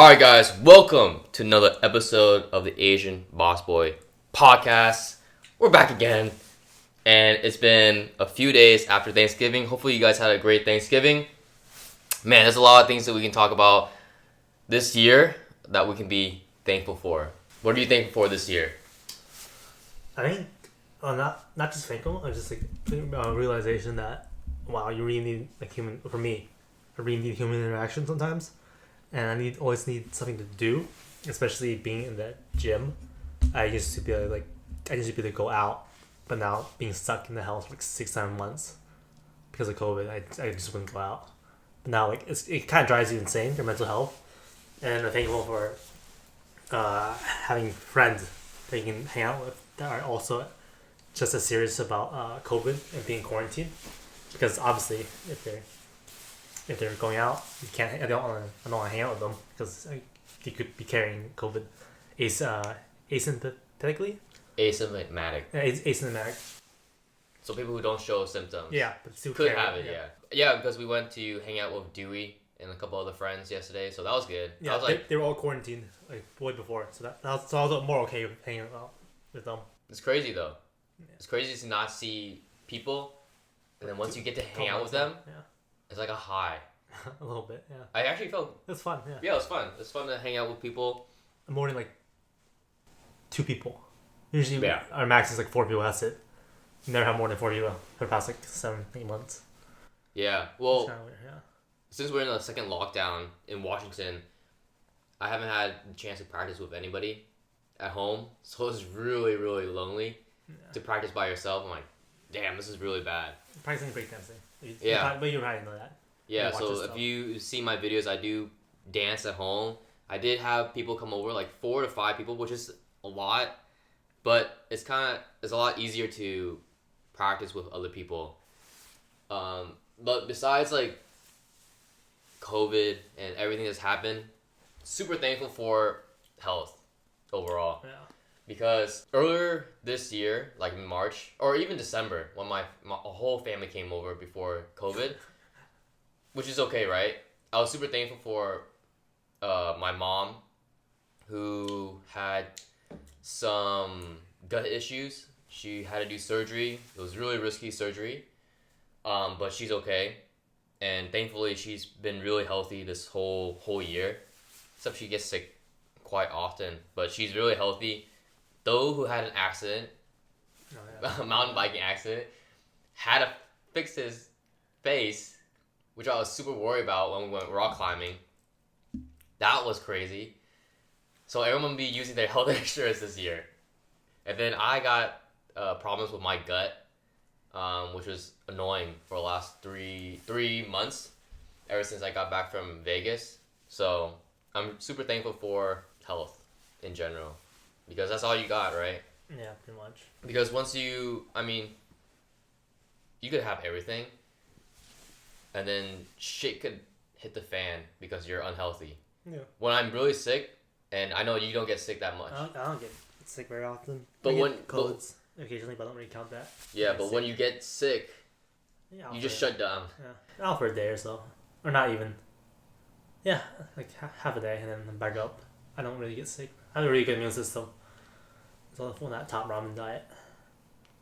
Alright guys, welcome to another episode of the Asian Boss Boy podcast. We're back again, and it's been a few days after Thanksgiving. Hopefully you guys had a great Thanksgiving. Man, there's a lot of things that we can talk about this year that we can be thankful for. What are you thankful for this year? I think, not just thankful, I just realization that, wow, you really need, I really need human interaction sometimes. And I always need something to do, especially being in the gym. I used to be able to go out, but now being stuck in the house for like 6-7 months because of COVID, I just wouldn't go out. But now it kind of drives you insane, your mental health. And I'm thankful for having friends that you can hang out with that are also just as serious about COVID and being quarantined. Because obviously, if they're going out, you can't. I don't want to hang out with them because you could be carrying COVID asymptomatically. Asymptomatic. Yeah, asymptomatic. So people who don't show symptoms. Yeah, but still could have it. Yeah, because we went to hang out with Dewey and a couple other friends yesterday, so that was good. Yeah, they were all quarantined way before, so I was more okay with hanging out with them. It's crazy though. Yeah. It's crazy to not see people, and then once you get to hang out with them. Yeah. It's like a high. A little bit, yeah. I actually felt... It was fun, yeah. Yeah, it was fun. It's fun to hang out with people. More than 2 people. Usually our max is 4 people, that's it. You never have more than 4 people for the past 7-8 months. Yeah, well, it's weird, yeah. Since we're in the second lockdown in Washington, I haven't had the chance to practice with anybody at home. So it's really, really lonely to practice by yourself. I'm like, damn, this is really bad. Practicing breakdancing. Yeah. But you probably know that. Yeah, so if you see my videos, I do dance at home. I did have people come over, 4 to 5 people, which is a lot. But it's a lot easier to practice with other people. But besides, COVID and everything that's happened, super thankful for health overall. Yeah. Because earlier this year, in March, or even December, when my whole family came over before COVID, which is okay, right? I was super thankful for my mom, who had some gut issues. She had to do surgery. It was really risky surgery, but she's okay. And thankfully, she's been really healthy this whole year. Except she gets sick quite often, but she's really healthy. Though who had an accident, a mountain biking accident, had to fix his face, which I was super worried about when we went rock climbing. That was crazy. So everyone will be using their health insurance this year. And then I got problems with my gut, which was annoying for the last three months, ever since I got back from Vegas. So I'm super thankful for health in general. Because that's all you got, right? Yeah, pretty much. Because once you could have everything, and then shit could hit the fan because you're unhealthy. Yeah. When I'm really sick, and I know you don't get sick that much. I don't get sick very often. But colds occasionally, but I don't really count that. Yeah, but when you get sick, you just shut down. Yeah, out for a day or so, or not even. Yeah, half a day, and then I'm back up. I don't really get sick. I have a really good immune system. So on that top ramen diet.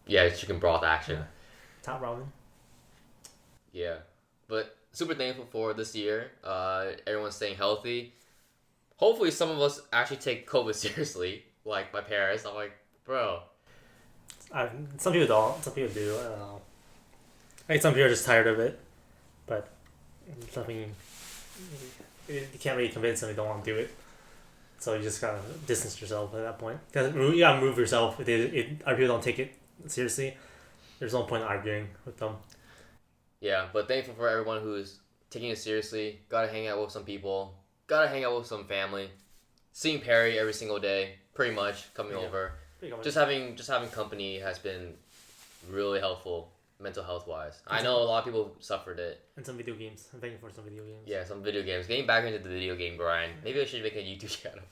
Yeah, chicken broth action. Yeah. Top ramen. Yeah, but super thankful for this year. Everyone's staying healthy. Hopefully some of us actually take COVID seriously. Like my parents, I'm like, bro. Some people don't. Some people do. I don't know. I think some people are just tired of it. But something you can't really convince them they don't want to do it. So you just gotta distance yourself at that point. You gotta move yourself. If people don't take it seriously, there's no point in arguing with them. Yeah, but thankful for everyone who's taking it seriously. Gotta hang out with some people. Gotta hang out with some family. Seeing Perry every single day, pretty much coming over. Just having company has been really helpful, mental health wise. I know a lot of people suffered it. And some video games. I'm thankful for some video games. Yeah, some video games. Getting back into the video game grind. Maybe I should make a YouTube channel.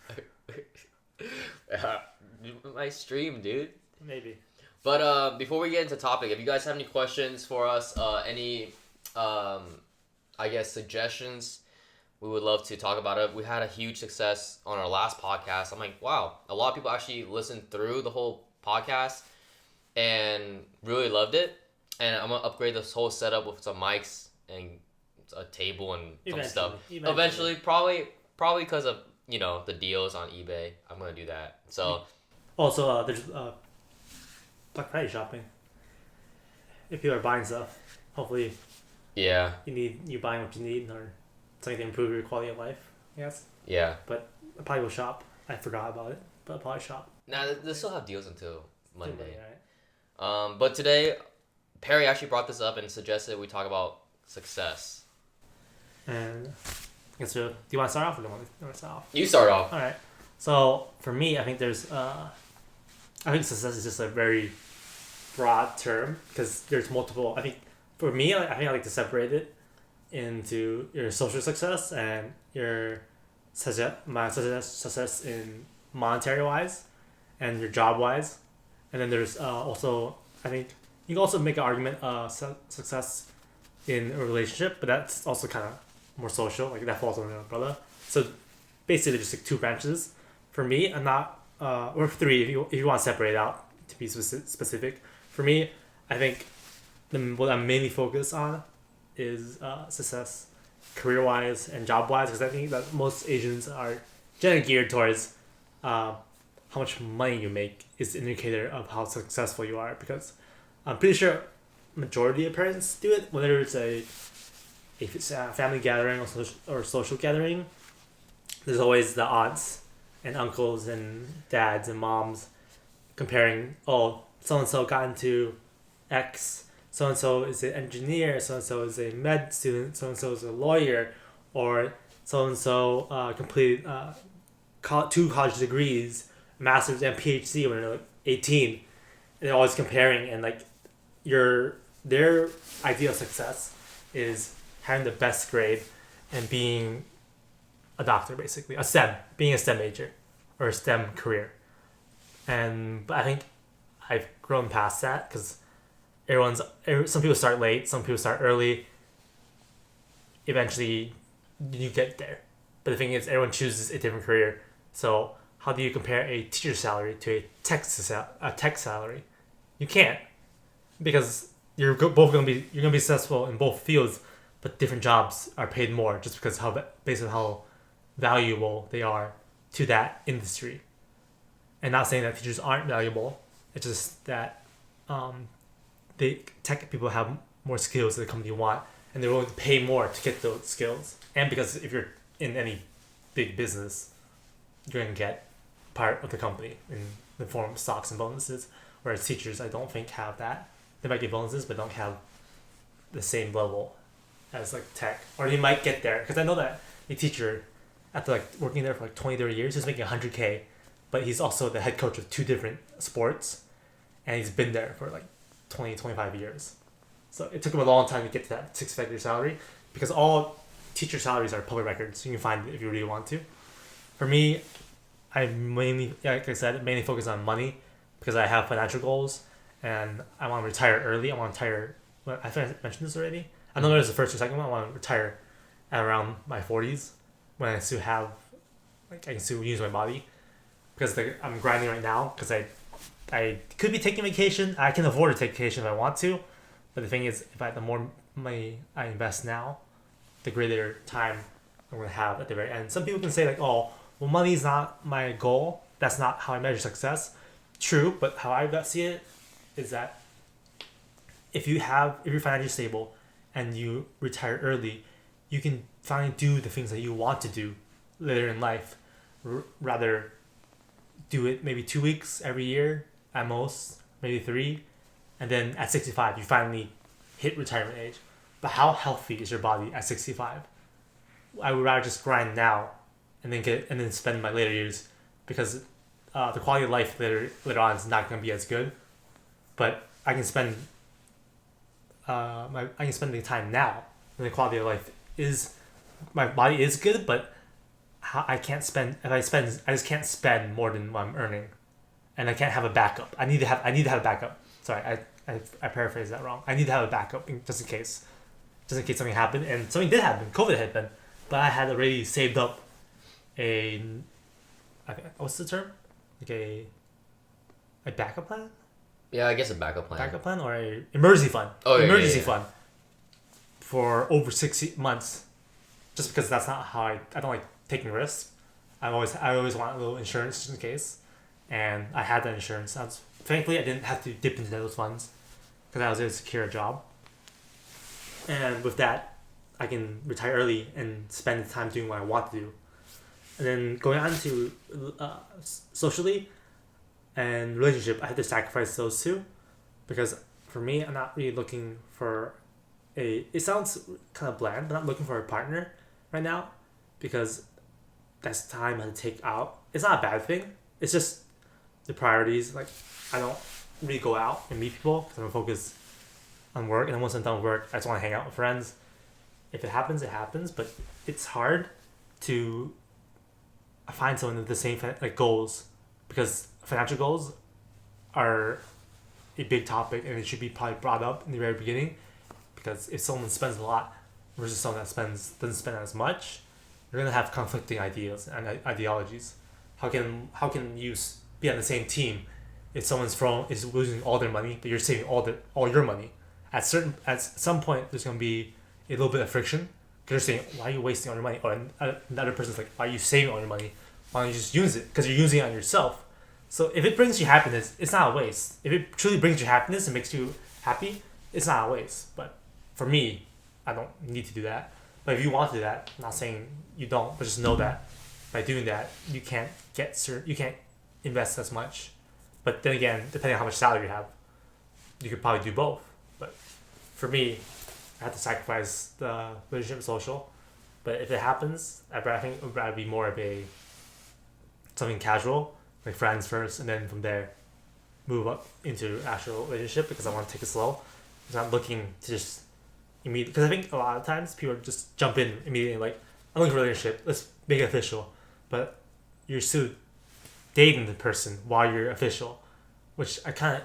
My stream, dude. Maybe. But before we get into the topic, if you guys have any questions for us, any suggestions we would love to talk about it. We had a huge success on our last podcast. I'm like, wow, a lot of people actually listened through the whole podcast and really loved it. And I'm gonna upgrade this whole setup with some mics and a table and some stuff. Eventually, probably because of the deals on eBay, I'm gonna do that. So also, there's Black Friday shopping. If people are buying stuff, hopefully, yeah, you're buying what you need or something to improve your quality of life. Yes. Yeah. But I probably will shop. I forgot about it, but I'll probably shop. Nah, they still have deals until Monday. Right? But today, Perry actually brought this up and suggested we talk about success. And so, do you want to start off or do you want to start off? You start off. All right. So for me, I think I think success is just a very broad term because there's multiple. I think for me, I like to separate it into your social success and your success in monetary wise, and your job wise, and then there's also, I think you can also make an argument success in a relationship, but that's also kind of more social, like that falls under an umbrella. So basically just like two branches. For me, I'm not or three if you want to separate it out to be specific. For me, I think what I'm mainly focused on is success career wise and job wise, because I think that most Asians are generally geared towards how much money you make is an indicator of how successful you are, because I'm pretty sure majority of parents do it, whether it's a family gathering or social gathering. There's always the aunts and uncles and dads and moms comparing, oh, so-and-so got into X, so-and-so is an engineer, so-and-so is a med student, so-and-so is a lawyer, or so-and-so completed 2 college degrees, master's and PhD when they're like 18. And they're always comparing, and like their idea of success is having the best grade and being a doctor, basically being a STEM major or a STEM career. But I think I've grown past that because some people start late, some people start early. Eventually, you get there. But the thing is, everyone chooses a different career. So how do you compare a teacher's salary to a tech salary? You can't, because you're gonna be successful in both fields, but different jobs are paid more just because based on how valuable they are to that industry. And not saying that teachers aren't valuable. It's just that tech people have more skills that the company want, and they're willing to pay more to get those skills. And because if you're in any big business, you're going to get part of the company in the form of stocks and bonuses. Whereas teachers, I don't think have that. They might get bonuses, but don't have the same level as like tech. Or they might get there, because I know that a teacher, after like working there for like 20, 30 years, he's making $100K, but he's also the head coach of 2 different sports, and he's been there for like 20, 25 years. So it took him a long time to get to that 6-figure salary, because all teacher salaries are public records. You can find it if you really want to. For me, I mainly, like I said, mainly focus on money because I have financial goals and I want to retire early. I want to retire. Well, I think I mentioned this already. I don't know if it's the first or second one. I want to retire at around my 40s when I still have, like, I can still use my body, because I'm grinding right now because I could be taking vacation. I can afford to take vacation if I want to, but the thing is, the more money I invest now, the greater time I'm going to have at the very end. Some people can say like, oh, well, money is not my goal. That's not how I measure success. True, but how I see it is that if you're financially stable and you retire early, you can finally do the things that you want to do later in life. Rather do it maybe 2 weeks every year at most, maybe 3, and then at 65 you finally hit retirement age. But how healthy is your body at 65? I would rather just grind now and then spend my later years, because the quality of life later on is not going to be as good. But I can spend the time now, and the quality of life is, my body is good, but I just can't spend more than what I'm earning, and I can't have a backup. I need to have a backup. Sorry, I paraphrased that wrong. I need to have a backup just in case something happened, and something did happen. COVID happened. but I had already saved up a, what's the term? Like a backup plan? Yeah, I guess a backup plan. Backup plan or a emergency fund. Oh, yeah, Emergency yeah. fund for over 6 months. Just because that's not how I don't like taking risks. I always want a little insurance just in case. And I had that insurance. Thankfully I didn't have to dip into those funds because I was able to secure a job. And with that, I can retire early and spend the time doing what I want to do. And then going on to socially and relationship, I had to sacrifice those two because for me, I'm not really looking for it sounds kind of bland, but I'm not looking for a partner right now because that's time I had to take out. It's not a bad thing. It's just the priorities. Like, I don't really go out and meet people because I'm focused on work. And then once I'm done with work, I just want to hang out with friends. If it happens, it happens. But it's hard to find someone with the same goals because financial goals are a big topic and it should be probably brought up in the very beginning. Because if someone spends a lot versus someone that doesn't spend as much, you're gonna have conflicting ideas and ideologies. How can you be on the same team if someone's is losing all their money, but you're saving all your money? At some point, there's gonna be a little bit of friction. Because you're saying, why are you wasting all your money? Or the other person's like, why are you saving all your money? Why don't you just use it? Because you're using it on yourself. So if it brings you happiness, it's not a waste. If it truly brings you happiness and makes you happy, it's not a waste. But for me, I don't need to do that. But if you want to do that, I'm not saying you don't, but just know that by doing that, you can't invest as much. But then again, depending on how much salary you have, you could probably do both. But for me, I have to sacrifice the relationship and social. But if it happens, I think it would rather be more of something casual, like friends first, and then from there, move up into actual relationship because I want to take it slow. I'm not looking to just immediately, because I think a lot of times people just jump in immediately like, I'm looking for a relationship, let's make it official. But you're still dating the person while you're official, which I kind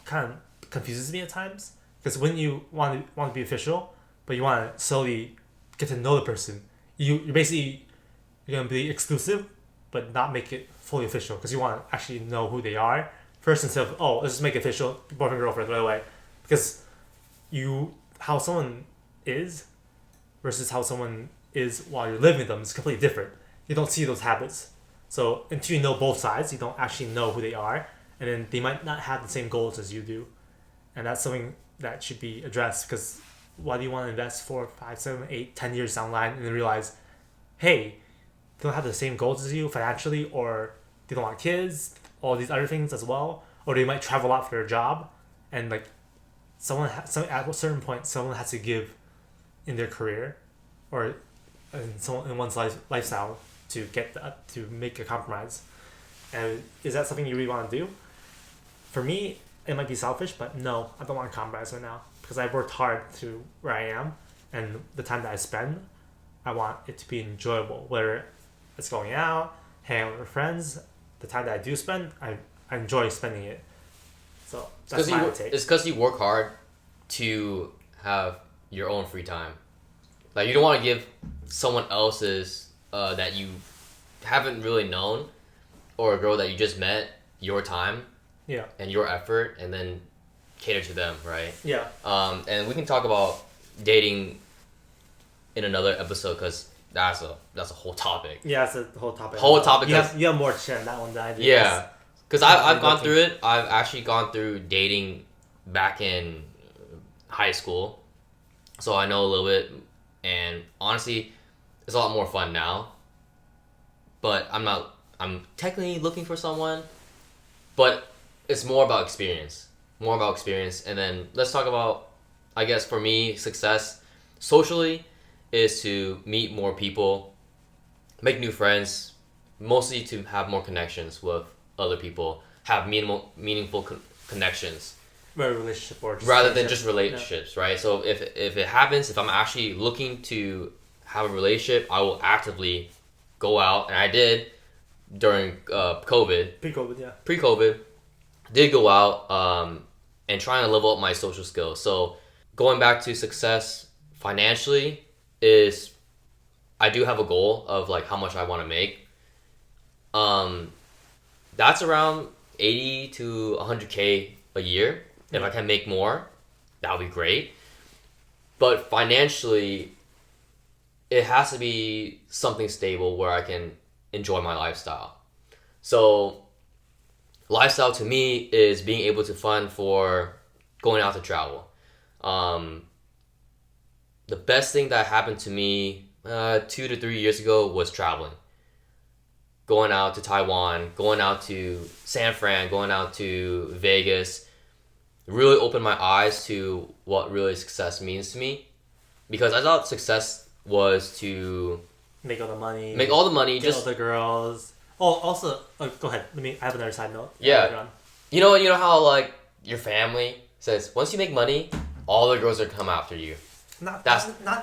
of confuses me at times. Because when you want to be official, but you want to slowly get to know the person, you're gonna be exclusive, but not make it fully official because you want to actually know who they are first instead of let's just make it official, boyfriend girlfriend right away. Because how someone is versus how someone is while you're living with them is completely different. You don't see those habits. So until you know both sides, you don't actually know who they are, and then they might not have the same goals as you do, and that's something that should be addressed. Because why do you want to invest 4, 5, 7, 8, 10 years down the line and then realize, hey, they don't have the same goals as you financially, or they don't want kids, all these other things as well, or they might travel a lot for their job, and like at a certain point, someone has to give in their career, or in one's lifestyle to to make a compromise. And is that something you really want to do? For me, it might be selfish, but no, I don't want to compromise right now because I've worked hard to where I am, and the time that I spend, I want it to be enjoyable. Whether it's going out, hanging out with friends, the time that I do spend, I enjoy spending it. So that's my take. It's because you work hard to have your own free time. Like, you don't want to give someone else's that you haven't really known, or a girl that you just met, your time, yeah, and your effort, and then cater to them, right? Yeah. And we can talk about dating in another episode because that's a whole topic. Yeah, it's a whole topic. You have more to share on that one than I do. Yeah, because I've gone through it. I've actually gone through dating back in high school, so I know a little bit. And honestly, it's a lot more fun now. But I'm technically looking for someone, but it's more about experience. And then let's talk about, I guess for me, success socially is to meet more people, make new friends, mostly to have more connections with other people, have meaningful connections. Rather than just relationships, right? So if it happens, if I'm actually looking to have a relationship, I will actively go out, and I did during COVID. Pre-COVID, did go out and trying to level up my social skills. So going back to success financially is, I do have a goal of like how much I want to make. That's around 80 to 100K a year. If I can make more, that would be great. But financially, it has to be something stable where I can enjoy my lifestyle. So, lifestyle to me is being able to fund for going out to travel. The best thing that happened to me 2 to 3 years ago was traveling. Going out to Taiwan, going out to San Fran, going out to Vegas, really opened my eyes to what really success means to me. Because I thought success was to make all the money, get all the girls. Oh, also, go ahead. I have another side note. Yeah. You know how like your family says once you make money, all the girls are come after you. Not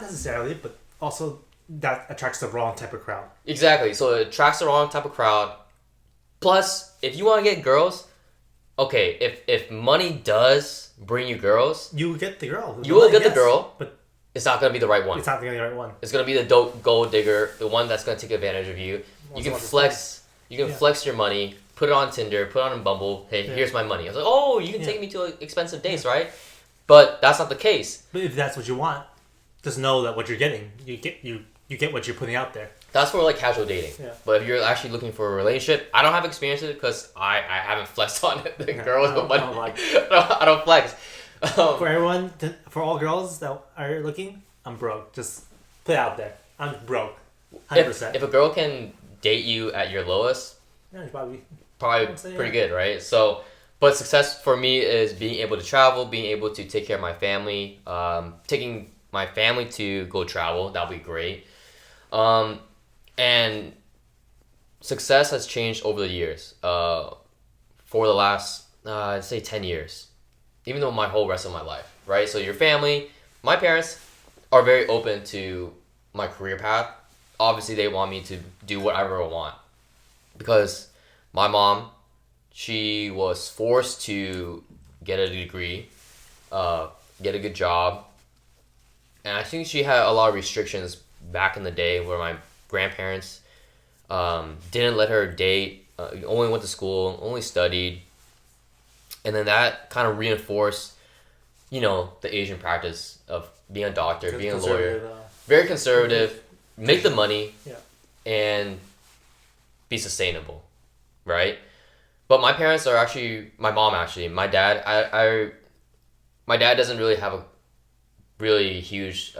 necessarily, but also that attracts the wrong type of crowd. Exactly. So it attracts the wrong type of crowd. Plus, if you want to get girls, okay, if money does bring you girls, you get the girl. You will get the girl, but it's not gonna be the right one. It's not gonna be the right one. It's gonna be the dope gold digger, the one that's gonna take advantage of you. You can flex. You can flex your money. Put it on Tinder. Put it on Bumble. Hey, here's my money. I was like, oh, you can take me to expensive dates, right? But that's not the case. But if that's what you want, just know that what you're getting, you get what you're putting out there. That's for like casual dating. Yeah. But if you're actually looking for a relationship, I don't have experience with it because I haven't flexed on it. The girls with money. I don't flex. For everyone, for all girls that are looking, I'm broke. Just put it out there. I'm broke. 100%. If a girl can date you at your lowest, yeah, probably pretty good, right? So, but success for me is being able to travel, being able to take care of my family, taking my family to go travel. That'll be great. And success has changed over the years. For the last, I'd say 10 years, even though my whole rest of my life, right? So your family, my parents are very open to my career path. Obviously, they want me to do whatever I want because my mom, she was forced to get a degree, get a good job, and I think she had a lot of restrictions back in the day where my grandparents didn't let her date, only went to school, only studied, and then that kind of reinforced, the Asian practice of being a doctor, being a lawyer, very conservative. Make the money and be sustainable, right? But my parents are my dad, my dad doesn't really have a really huge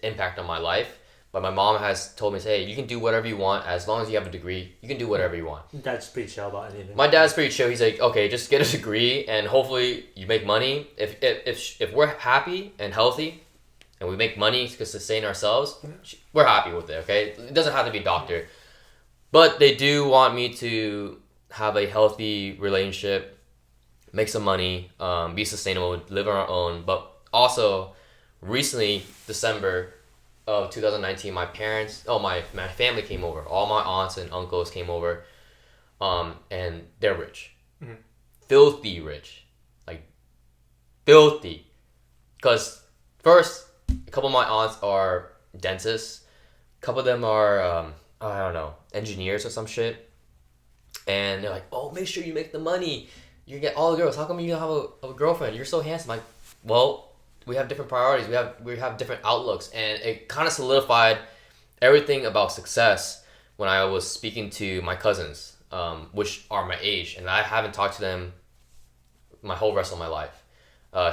impact on my life, but my mom has told me, hey, you can do whatever you want as long as you have a degree. You can do whatever you want. Dad's pretty chill about anything. My dad's pretty chill. He's like, okay, just get a degree and hopefully you make money. If we're happy and healthy and we make money to sustain ourselves, we're happy with it, okay? It doesn't have to be a doctor. But they do want me to have a healthy relationship, make some money, be sustainable, live on our own. But also, recently, December of 2019, my family came over. All my aunts and uncles came over, and they're rich. Mm-hmm. Filthy rich. Like, filthy. Because, first, a couple of my aunts are dentists. A couple of them are, I don't know, engineers or some shit. And they're like, oh, make sure you make the money. You get all the girls. How come you don't have a girlfriend? You're so handsome. Like, well, we have different priorities. We have different outlooks. And it kind of solidified everything about success when I was speaking to my cousins, which are my age. And I haven't talked to them my whole rest of my life.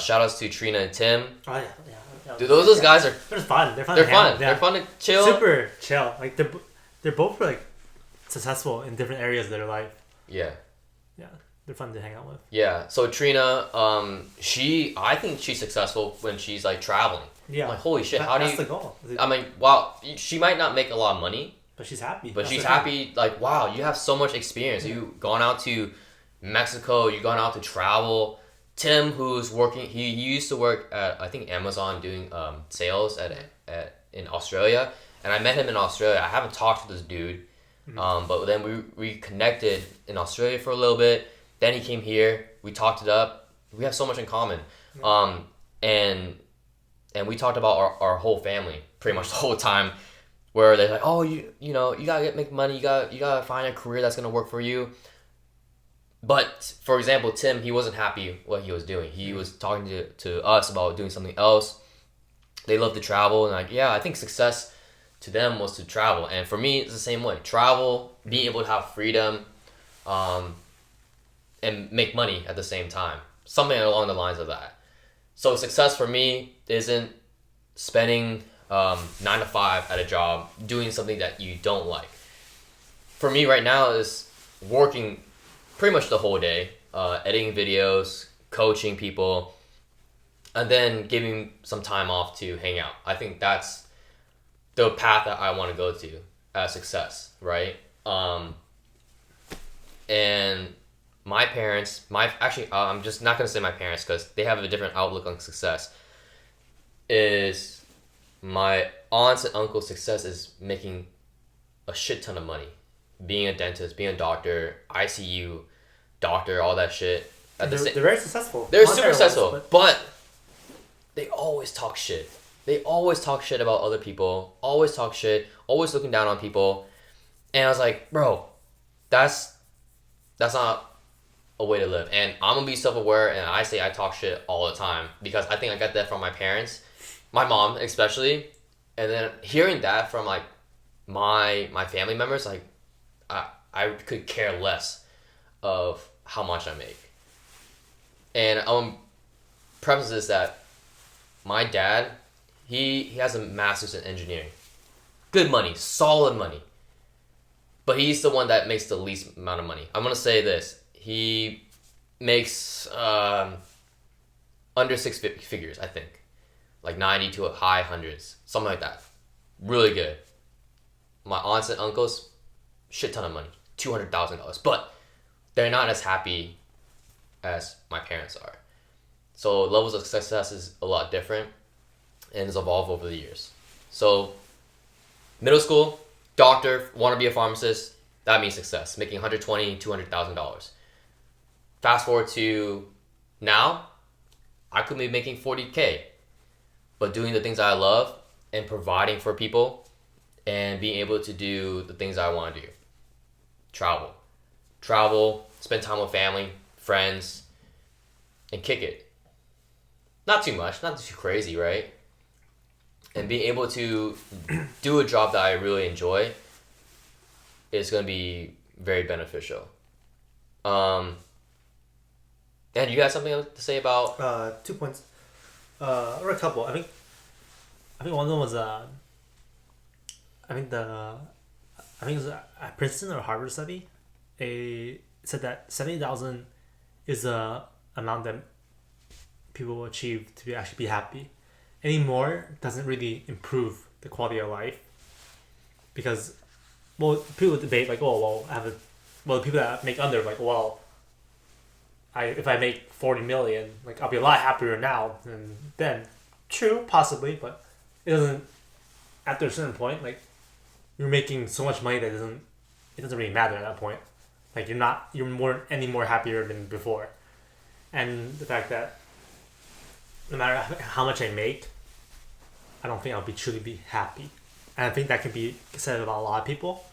Shout outs to Trina and Tim. Oh, yeah. Dude, those guys are... They're fun. They're fun. They're fun to chill. Super chill. Like, they're both, like, successful in different areas of their life. Yeah. Yeah. They're fun to hang out with. Yeah. So, Trina, I think she's successful when she's, like, traveling. Yeah. I'm like, holy shit, that's the goal. I mean, wow, she might not make a lot of money. But she's happy. But she's happy. Like, wow, you have so much experience. Yeah. You've gone out to Mexico. You've gone out to travel. Tim, who's working, he used to work at, I think, Amazon doing sales in Australia. And I met him in Australia. I haven't talked to this dude. Mm-hmm. But then we connected in Australia for a little bit. Then he came here. We talked it up. We have so much in common. Mm-hmm. And we talked about our whole family pretty much the whole time. where they're like, oh, you know, you gotta make money, you gotta find a career that's gonna work for you. But for example, Tim, he wasn't happy what he was doing. He was talking to us about doing something else. They love to travel, and like, yeah, I think success to them was to travel, and for me, it's the same way. Travel, being able to have freedom, um, and make money at the same time, something along the lines of that. So success for me isn't spending 9 to 5 at a job doing something that you don't like. For me right now is working pretty much the whole day, editing videos, coaching people, and then giving some time off to hang out. I think that's the path that I want to go to as success, right? And my parents, I'm just not gonna say my parents because they have a different outlook on success. Is my aunts and uncles' success is making a shit ton of money, being a dentist, being a doctor, ICU, doctor, all that shit. They're very successful. They're super successful, but they always talk shit. They always talk shit about other people. Always talk shit. Always looking down on people. And I was like, bro, that's not a way to live. And I'm gonna be self-aware, and I say I talk shit all the time because I think I got that from my parents, my mom especially, and then hearing that from like my family members, like I could care less of how much I make. And preface this that my dad, he has a master's in engineering, good money, solid money. But he's the one that makes the least amount of money. I'm gonna say this: he makes under six figures, I think, like 90 to a high hundreds, something like that. Really good. My aunts and uncles, shit ton of money, $200,000, but they're not as happy as my parents are. So levels of success is a lot different, and has evolved over the years. So middle school, doctor, want to be a pharmacist, that means success, making $120,000, $200,000. Fast forward to now, I could be making $40K, but doing the things I love and providing for people and being able to do the things I want to do. Travel, spend time with family, friends, and kick it. Not too much, not too crazy, right? And being able to do a job that I really enjoy is going to be very beneficial. And you got something to say about? 2 points, or a couple. I think one of them was I think it was a Princeton or Harvard study. It said that 70,000 is the amount that people will achieve to actually be happy. Any more doesn't really improve the quality of life, because people debate like, oh well, the people that make under, like, well, if I make 40 million, like, I'll be a lot happier now than then. True, possibly, but it doesn't. After a certain point, like, you're making so much money that it doesn't really matter at that point. Like, you're any more happier than before, and the fact that no matter how much I make, I don't think I'll truly be happy. And I think that can be said about a lot of people,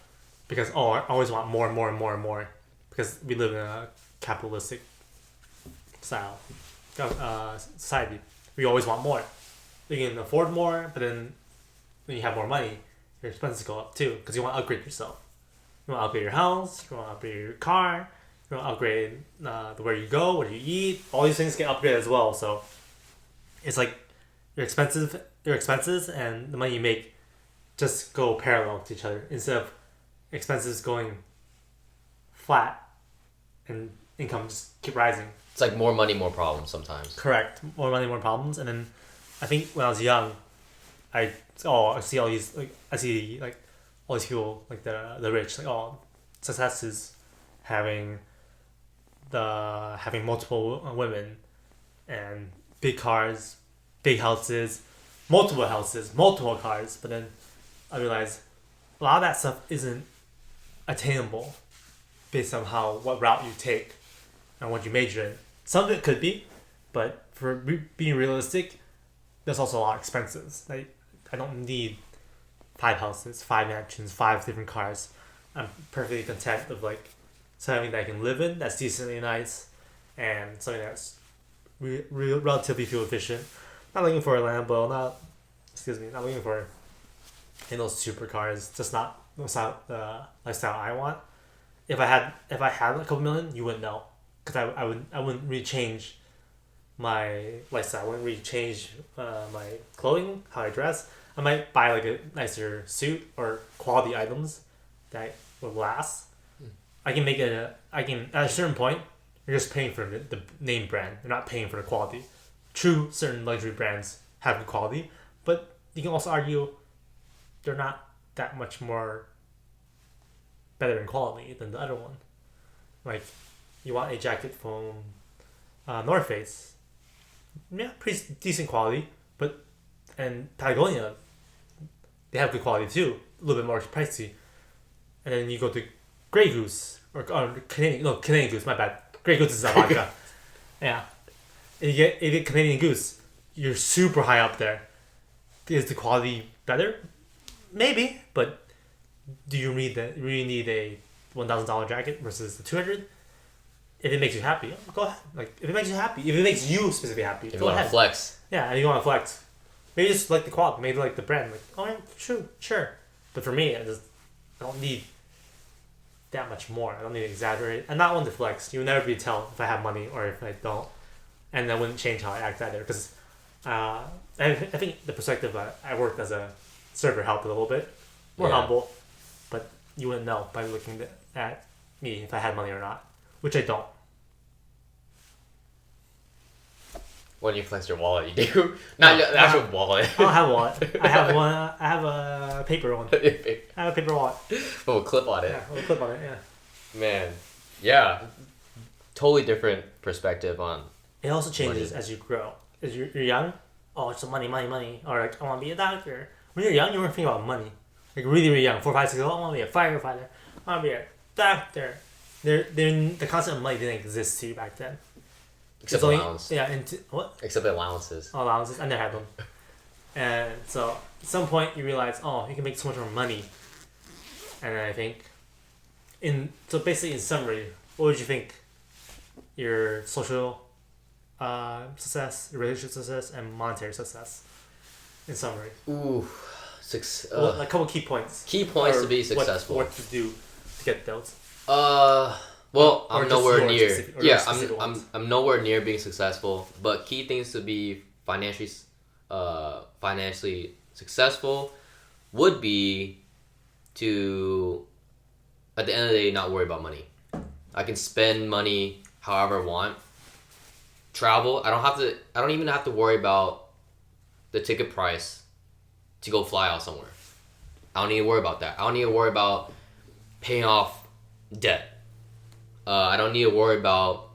because I always want more and more and more and more, because we live in a capitalistic style society. We always want more. You can afford more, but then when you have more money, your expenses go up too, because you want to upgrade yourself. You want to upgrade your house, you want to upgrade your car, you want to upgrade where you go, what you eat. All these things get upgraded as well. So it's like your expenses and the money you make just go parallel to each other, instead of expenses going flat and income just keep rising. It's like more money, more problems sometimes. Correct. More money, more problems. And then I think when I was young, I see all these, like, I see like all these people, like the rich, like, success is having multiple women and big cars, big houses, multiple cars. But then I realized a lot of that stuff isn't attainable based on what route you take and what you major in. Some of it could be, but being realistic, there's also a lot of expenses. Like, I don't need 5 houses, 5 mansions, 5 different cars. I'm perfectly content of like something that I can live in that's decently nice, and something that's relatively fuel efficient. Not looking for a Lambo. Not looking for those supercars. Just not the lifestyle I want. If I had a couple million, you wouldn't know, because I wouldn't really change my lifestyle. I wouldn't really change my clothing, how I dress. I might buy like a nicer suit or quality items that will last. I can make I can at a certain point. You're just paying for the name brand. You're not paying for the quality. True, certain luxury brands have good quality, but you can also argue they're not that much more better in quality than the other one. Like, you want a jacket from North Face. Yeah, pretty decent quality, and Patagonia, they have good quality too. A little bit more pricey. And then you go to Grey Goose or Canadian Goose. My bad. Grey Goose is a vodka. Yeah, and you get Canadian Goose. You're super high up there. Is the quality better? Maybe, but do you really need a $1,000 jacket versus the $200? If it makes you happy, go ahead. Like, if it makes you happy, if it makes you specifically happy, If go you want ahead. to flex. Yeah, and you want to flex. Maybe just like the quality, maybe like the brand. Like, oh yeah, sure. But for me, I don't need that much more. I don't need to exaggerate. I'm not one to flex. You'll never be able to tell if I have money or if I don't, and that wouldn't change how I act either. Because I think the perspective I worked as a server helped a little bit. More humble, but you wouldn't know by looking at me if I had money or not, which I don't. When you flex your wallet, you do. Not your actual wallet. I don't have a wallet. I have one. I have a paper one. I have a paper wallet. Oh, a clip on it. Yeah, with a clip on it. Yeah. Man, yeah, totally different perspective on. It also changes Money. as you grow. As you're young, oh, it's money. Or like, I want to be a doctor. When you're young, you weren't thinking about money. Like really, really young, 4, 5, 6, I want to be a firefighter. I want to be a doctor. The concept of money didn't exist to you back then. Except only, allowance. Yeah, and what? Except allowances. Oh, allowances. I never had them. And so at some point you realize, oh, you can make so much more money. And then I think, so basically in summary, what would you think your social success, your relationship success, and monetary success in summary? Ooh, A couple key points. Key points Or to be successful. What to do to get those? Well, Or I'm just nowhere your near. specific- or Yeah, your specific ones. I'm nowhere near being successful. But key things to be financially successful would be to, at the end of the day, not worry about money. I can spend money however I want. Travel. I don't even have to worry about the ticket price to go fly out somewhere. I don't need to worry about that. I don't need to worry about paying off debt. I don't need to worry about,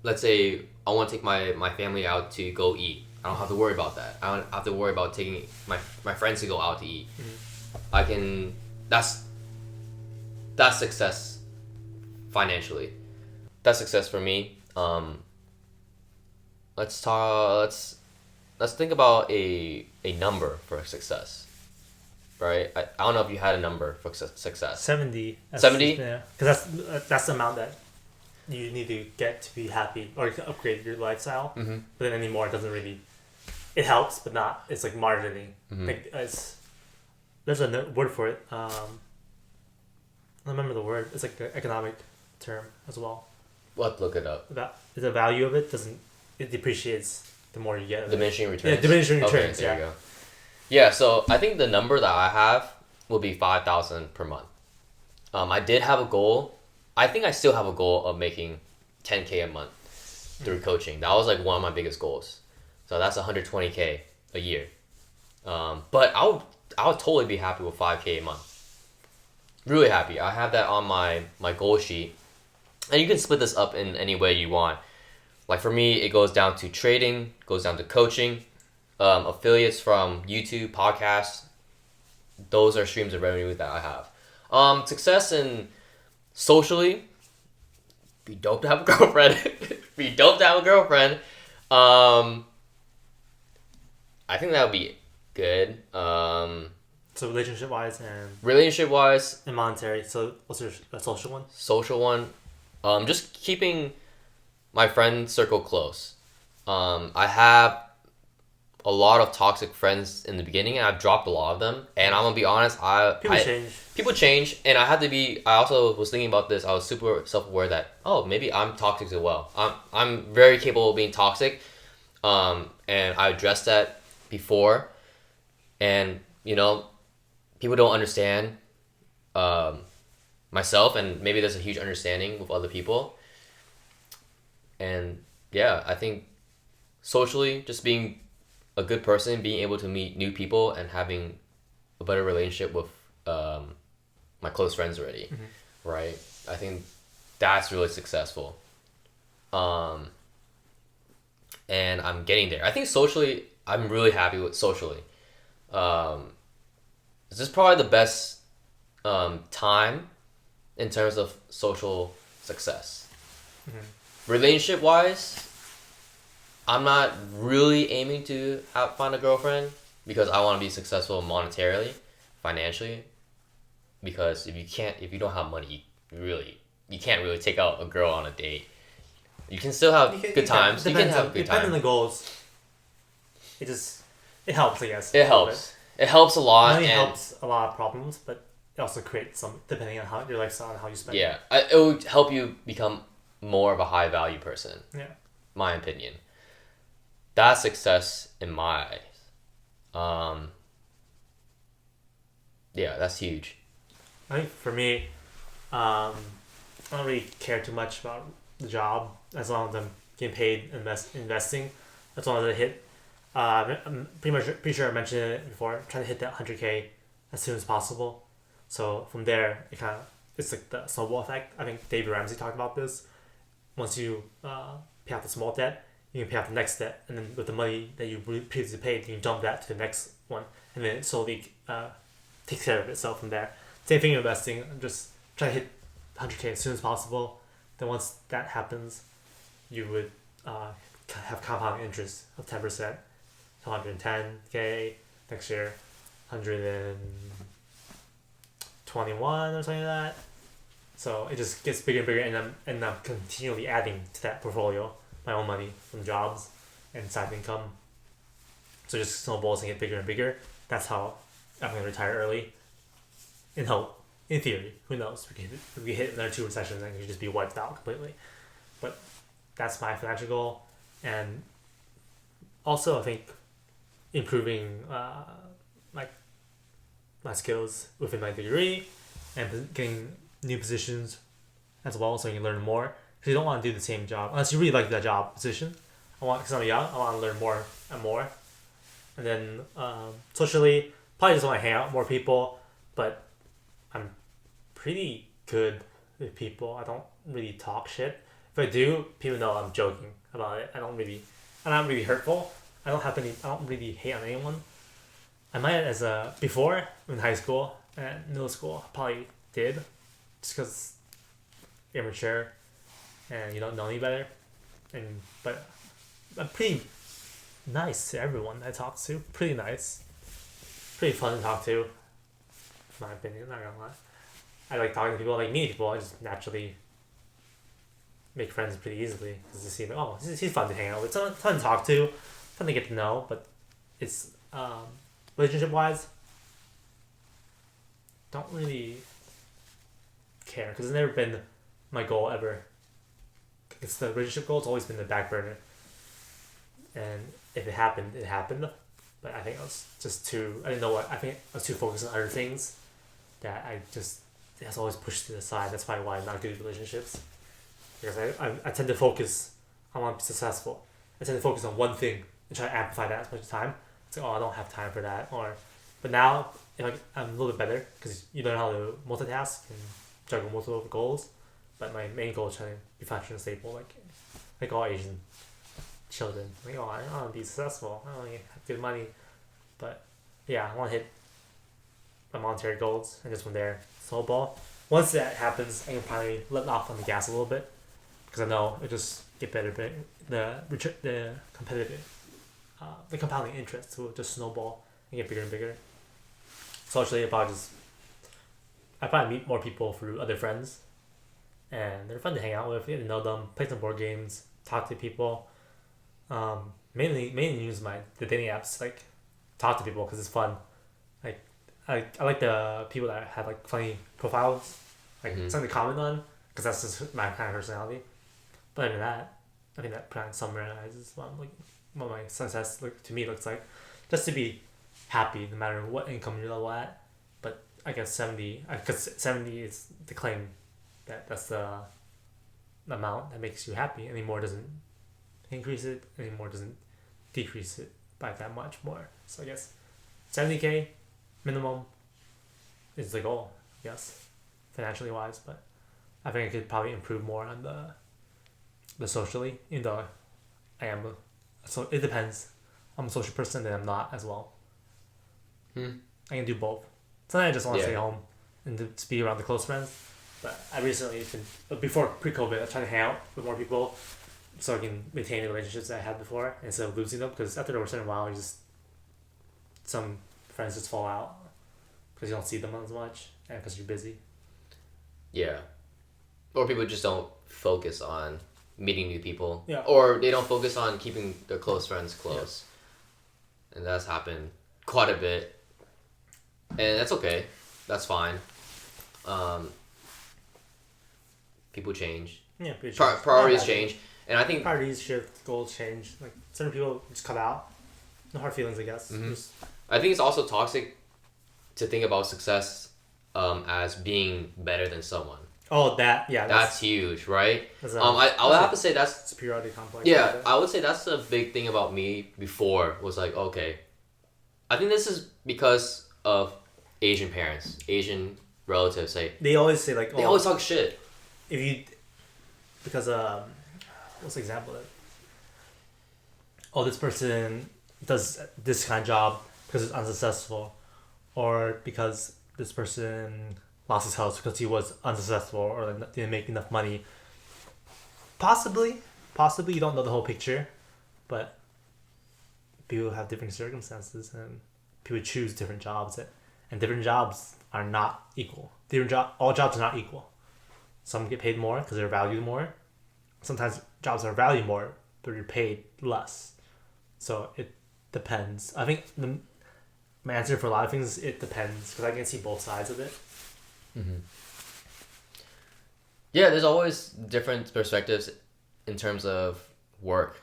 let's say I want to take my family out to go eat. I don't have to worry about that. I don't have to worry about taking my friends to go out to eat. I can, that's success financially. That's success for me. Let's think about a number for success. Right? I don't know if you had a number for success. 70. 70? Yeah, because that's the amount that you need to get to be happy or to upgrade your lifestyle. Mm-hmm. But then anymore, it doesn't really. It helps, but not. It's like marginally. Mm-hmm. Like there's a word for it. I don't remember the word. It's like the economic term as well. We'll have to look it up. The value of it it depreciates the more you get of it. Diminishing returns. Yeah, diminishing Okay, returns. there Yeah. you go. Yeah, so I think the number that I have will be 5,000 per month. I did have a goal. I think I still have a goal of making 10K a month through coaching. That was like one of my biggest goals. So that's 120K a year. But I would totally be happy with 5K a month. Really happy. I have that on my goal sheet. And you can split this up in any way you want. Like for me, it goes down to trading, goes down to coaching, affiliates from YouTube, podcasts. Those are streams of revenue that I have. Success in socially, be dope to have a girlfriend. Be dope to have a girlfriend. I think that would be good. So relationship wise and monetary. So what's your social one? Social one, just keeping my friend circle close. I have a lot of toxic friends in the beginning, and I've dropped a lot of them. And I'm gonna be honest, people change, and I also was thinking about this. I was super self-aware that maybe I'm toxic as well. I'm very capable of being toxic, and I addressed that before, and people don't understand myself, and maybe there's a huge understanding with other people. And yeah, I think socially, just being a good person, being able to meet new people, and having a better relationship with my close friends already, right? I think that's really successful. And I'm getting there. I think socially, I'm really happy with socially. This is probably the best time in terms of social success. Relationship wise, I'm not really aiming to find a girlfriend because I want to be successful monetarily, financially. Because if you don't have money, you can't really take out a girl on a date. You can still have good times. You can have good times. Depending on the goals, it helps, I guess. It helps. It helps a lot. Money helps a lot of problems, but it also creates some, depending on how your lifestyle and how you spend it. Yeah, it will help you become more of a high value person. Yeah. My opinion. That's success in my eyes. Yeah, that's huge. I think for me, I don't really care too much about the job as long as I'm getting paid investing. As long as I hit, I'm pretty sure I mentioned it before. I'm trying to hit that 100K as soon as possible. So from there, it's like the snowball effect. I think David Ramsey talked about this. Once you pay off the small debt, you can pay off the next debt, and then with the money that you previously paid, you can jump that to the next one, and then it slowly takes care of itself from there. Same thing in investing. I'm just trying to hit 100K as soon as possible. Then once that happens, you would have compounding interest of 10%, 110K next year, 121 or something like that. So it just gets bigger and bigger, and I'm continually adding to that portfolio my own money from jobs and side income. So just snowballs and get bigger and bigger. That's how I'm gonna retire early. In hope, in theory, who knows? We could hit another 2 recessions and you could just be wiped out completely. But that's my financial goal, and also I think improving like my skills within my degree and getting new positions as well, so you can learn more. Because you don't want to do the same job unless you really like that job position. Because I'm young, I want to learn more and more. And then socially, probably just want to hang out with more people, but I'm pretty good with people. I don't really talk shit. If I do, people know I'm joking about it. I'm not really hurtful. I don't really hate on anyone. I might before in high school and middle school, I probably did, just because you're immature and you don't know any better. But I'm pretty nice to everyone I talk to. Pretty nice. Pretty fun to talk to. In my opinion, not gonna lie. I like talking to people, I like meeting people. I just naturally make friends pretty easily because you see, he's fun to hang out with. It's fun to talk to, fun to get to know. But it's relationship wise, don't really care because it's never been my goal ever. It's the relationship goal. It's always been the back burner. And if it happened, it happened. But I think I was just I didn't know what. I think I was too focused on other things that that's always pushed to the side. That's probably why I'm not good at relationships. Because I tend to focus, I want to be successful. I tend to focus on one thing and try to amplify that as much time. It's like, I don't have time for that. But now, I'm a little bit better because you learn how to multitask and juggle multiple goals. But my main goal is trying to be financially stable, like all Asian children. I want to be successful. I want to have good money. But yeah, I want to hit my monetary goals, and just from there, snowball. Once that happens, I can probably let off on the gas a little bit because I know it just get better. But the competitive, the compounding interest will just snowball and get bigger and bigger. socially, I probably meet more people through other friends, and they're fun to hang out with. Get to know them, play some board games, talk to people. Mainly use the dating apps, like talk to people because it's fun. Like I like the people that have like funny profiles, like something to comment on, because that's just my kind of personality. But other than that, I think that kind of summarizes what my success to me looks like. Just to be happy no matter what income you're level at. But I guess 70, because 70 is the claim that's the amount that makes you happy. Any more doesn't increase it, any more doesn't decrease it by that much more. So I guess 70K minimum is the goal, I guess, financially wise. But I think I could probably improve more on the socially, even though I am so it depends. I'm a social person and I'm not as well. I can do both. Sometimes I just want to stay home and to be around the close friends. But I recently before pre-COVID, I tried to hang out with more people so I can maintain the relationships that I had before instead of losing them. Because after a certain while, some friends just fall out because you don't see them as much and because you're busy. Yeah, or people just don't focus on meeting new people. Yeah. Or they don't focus on keeping their close friends close. Yeah. And that's happened quite a bit. And that's okay. That's fine. People change. Yeah, priorities change. And I think priorities shift, goals change. Like certain people just cut out. No hard feelings, I guess. I think it's also toxic to think about success as being better than someone. Oh, that's huge, right? I would have to say that's superiority complex. Yeah, I would say that's the big thing about me before was like, okay, I think this is because of Asian parents, Asian relatives. They always say like, they always talk shit. Because what's the example of? This person does this kind of job because it's unsuccessful, or because this person lost his house because he was unsuccessful or didn't make enough money. Possibly you don't know the whole picture, but people have different circumstances and people choose different jobs, and different jobs are not equal. All jobs are not equal. Some get paid more because they're valued more. Sometimes jobs are valued more, but you're paid less. So it depends. I think my answer for a lot of things is it depends, because I can see both sides of it. Yeah, there's always different perspectives in terms of work.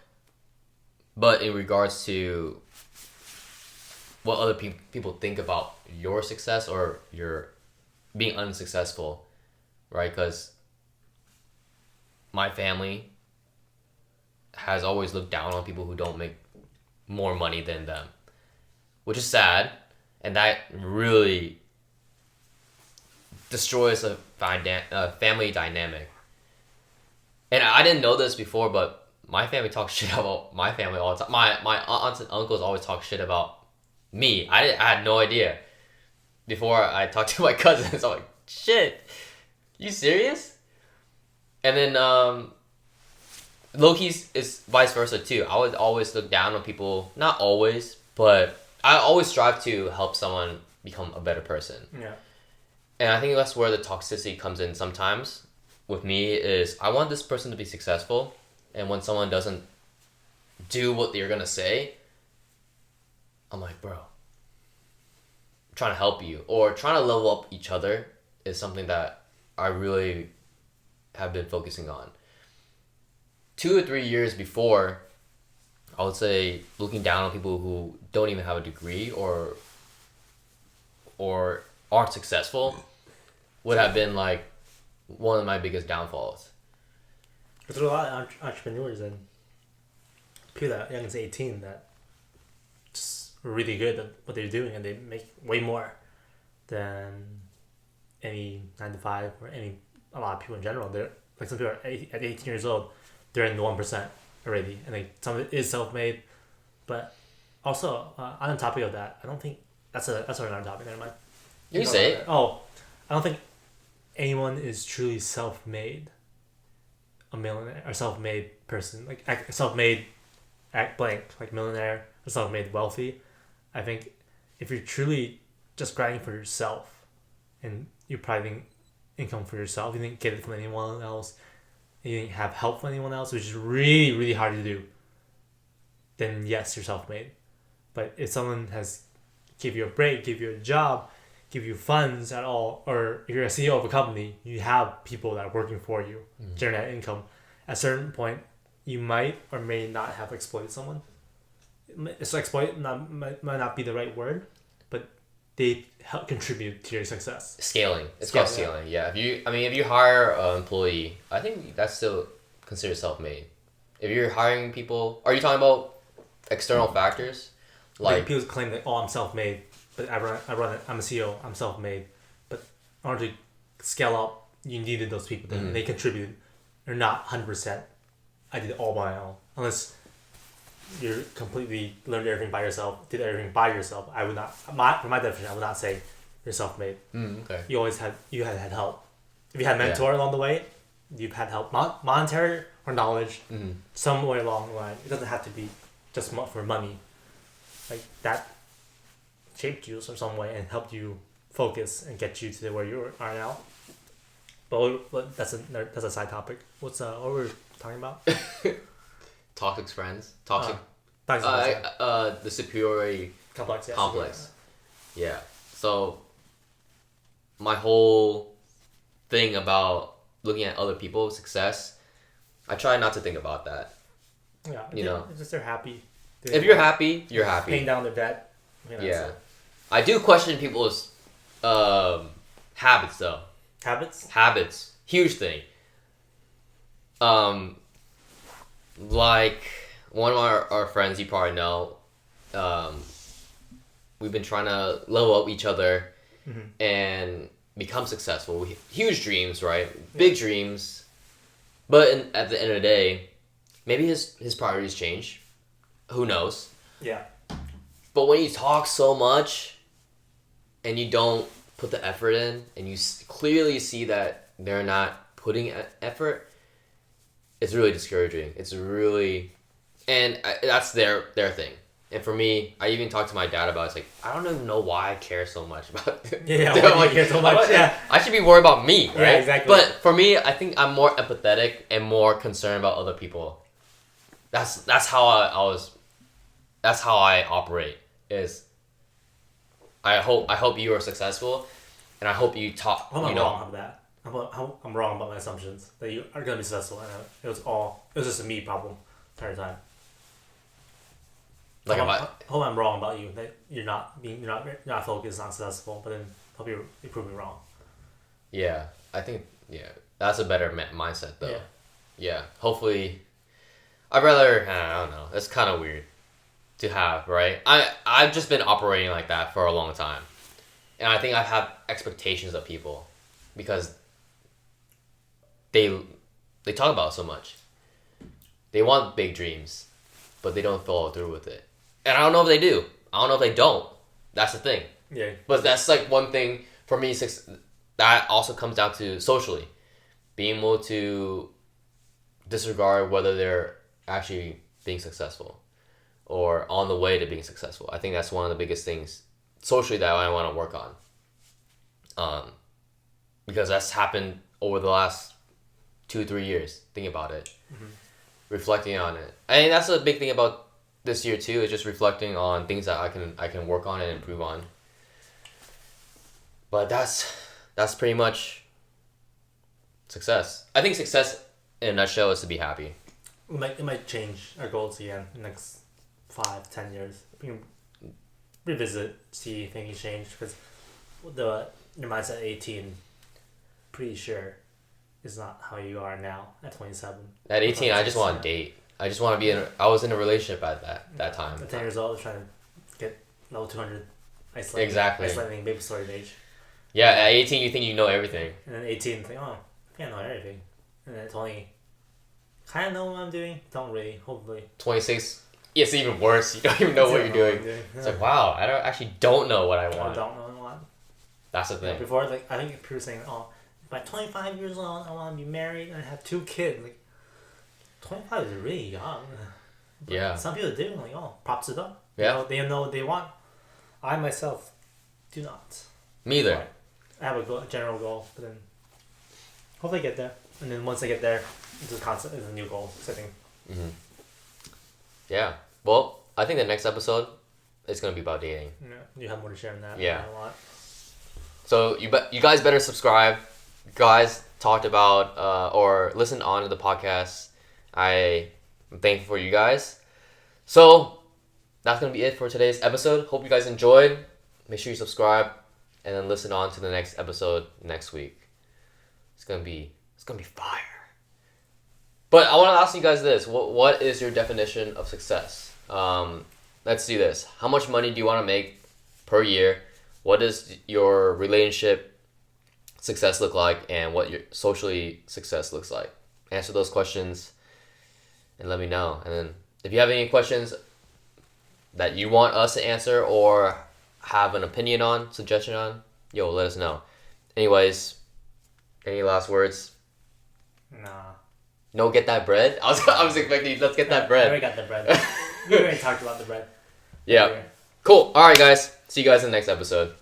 But in regards to what other people think about your success or your being unsuccessful, right? Because my family has always looked down on people who don't make more money than them, which is sad, and that really destroys a family dynamic. And I didn't know this before, but my family talks shit about my family all the time. My aunts and uncles always talk shit about me. I had no idea before I talked to my cousins. I'm like, shit, you serious? And then low-key is vice versa too. I would always look down on people, not always, but I always strive to help someone become a better person. Yeah. And I think that's where the toxicity comes in sometimes. With me is I want this person to be successful, and when someone doesn't do what they're gonna say, I'm like, bro, I'm trying to help you, or trying to level up each other is something that I really have been focusing on. 2 or 3 years before, I would say looking down on people who don't even have a degree or aren't successful would have been like one of my biggest downfalls. There's a lot of entrepreneurs and people that young as 18 that just are really good at what they're doing, and they make way more than any 9 to 5 or a lot of people in general. They're like, some people are at 18 years old, they're in the 1% already, and like some of it is self-made. But also on the topic of that, I don't think that's another topic. Never mind. You say it. I don't think anyone is truly self-made, a millionaire or self-made person, like self-made act blank, like millionaire or self-made wealthy. I think if you're truly just grinding for yourself, and you're providing income for yourself, you didn't get it from anyone else, you didn't have help from anyone else, which is really, really hard to do, then yes, you're self-made. But if someone has give you a break, give you a job, give you funds at all, or if you're a CEO of a company, you have people that are working for you, generate income. At a certain point, you might or may not have exploited someone. So exploit might not be the right word, but they help contribute to your success. Scaling. It's called scaling. Yeah. If you hire an employee, I think that's still considered self-made. If you're hiring people, are you talking about external factors? Like people claim that, oh, I'm self-made, but I'm a CEO, I'm self-made. But in order to scale up, you needed those people. They contributed. They're not 100%. I did it all by my own. Unless you're completely learned everything by yourself, did everything by yourself. I would not, for my definition, I would not say you're self-made. Okay. You had help. If you had a mentor along the way, you've had help, monetary or knowledge, some way along the line. It doesn't have to be just for money. Like that shaped you in some way and helped you focus and get you to where you are now. But that's a side topic. What were we talking about? Toxic friends. Toxic. The superiority complex. Yes, complex. Yeah. So my whole thing about looking at other people's success, I try not to think about that. Yeah. It's just they're happy. If you're happy, you're happy. Paying down their debt. Yeah. I do question people's habits though. Habits. Huge thing. Like one of our friends, you probably know, we've been trying to level up each other and become successful. We huge dreams, right? Big dreams. But at the end of the day, maybe his priorities change. Who knows? Yeah. But when you talk so much and you don't put the effort in and you clearly see that they're not putting effort, it's really discouraging. It's really... And that's their thing. And for me, I even talked to my dad about it. It's like, I don't even know why I care so much about it. Yeah, why do you care so much? I should be worried about me, right? Yeah, exactly. But for me, I think I'm more empathetic and more concerned about other people. That's how that's how I operate. Is I hope you are successful, and I hope you talk. I'm wrong about that. I'm wrong about my assumptions that you are gonna be successful. And it was just a me problem the entire time. Like I hope I'm wrong about you, that you're not focused, not successful. But then hope you prove me wrong. Yeah, I think that's a better mindset though. Yeah, hopefully. I'd rather I don't know. It's kind of weird to have, right? I've just been operating like that for a long time, and I think I have expectations of people because they talk about it so much. They want big dreams, but they don't follow through with it. And I don't know if they do. I don't know if they don't. That's the thing. Yeah. But that's like one thing for me. That also comes down to socially, being able to disregard whether they're actually being successful or on the way to being successful. I think that's one of the biggest things socially that I want to work on. Because that's happened over the last 2-3 years. Think about it. Reflecting on it. I think that's a big thing about this year too, is just reflecting on things that I can work on and improve on. But that's pretty much success. I think success in a nutshell is to be happy. It might change our goals again in the next 5-10 years. We can revisit, see if things change, because your mindset at 18, pretty sure, is not how you are now at 27. At 18, I just want to date. I just want to be I was in a relationship at that time. At 10 years old, I was trying to get level 200 isolating. Exactly. Isolating baby storage age. Yeah, at 18, you think you know everything. And then 18, think, oh, I can't know everything. And then 20, kind of know what I'm doing. Don't really, hopefully. 26, it's even worse. You don't even know what you're doing. It's like, wow, I don't know what I want. I don't know what I want. That's the thing. Yeah, before, like, I think people were saying, oh, by 25 years old, I want to be married and have 2 kids. Like, 25 is really young. But some people do. Like, oh, props to them. Yeah. They know what they want. I myself do not. Me either. But I have a general goal, but then hopefully I get there. And then once I get there, it's a new goal setting. Mm-hmm. Yeah. Well, I think the next episode is gonna be about dating. Yeah, you have more to share on that. Yeah. A lot. So you guys better subscribe. You guys talked about or listened on to the podcast. I am thankful for you guys. So that's gonna be it for today's episode. Hope you guys enjoyed. Make sure you subscribe and then listen on to the next episode next week. It's gonna be fire. But I want to ask you guys this: what is your definition of success? Let's do this. How much money do you want to make per year? What does your relationship success look like, and what your socially success looks like? Answer those questions and let me know. And then if you have any questions that you want us to answer or have an opinion on, suggestion on, let us know. Anyways, any last words? Nah. No, get that bread? I was expecting, let's get that bread. I already got the bread. We already talked about the bread. Yeah. Cool. All right, guys. See you guys in the next episode.